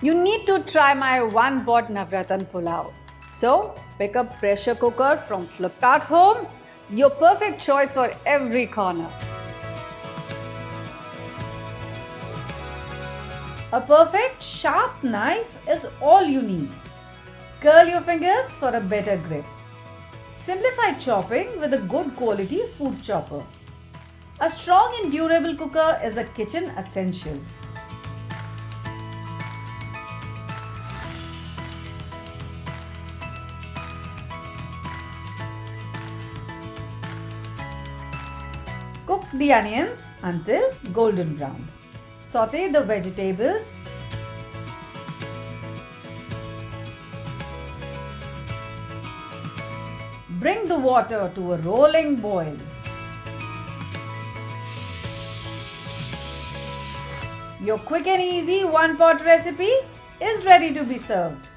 You need to try my one-pot Navratan Pulav. So, pick up pressure cooker from Flipkart Home, your perfect choice for every corner. A perfect sharp knife is all you need. Curl your fingers for a better grip. Simplify chopping with a good quality food chopper. A strong and durable cooker is a kitchen essential. Cook the onions until golden brown. Saute the vegetables. Bring the water to a rolling boil. Your quick and easy one-pot recipe is ready to be served.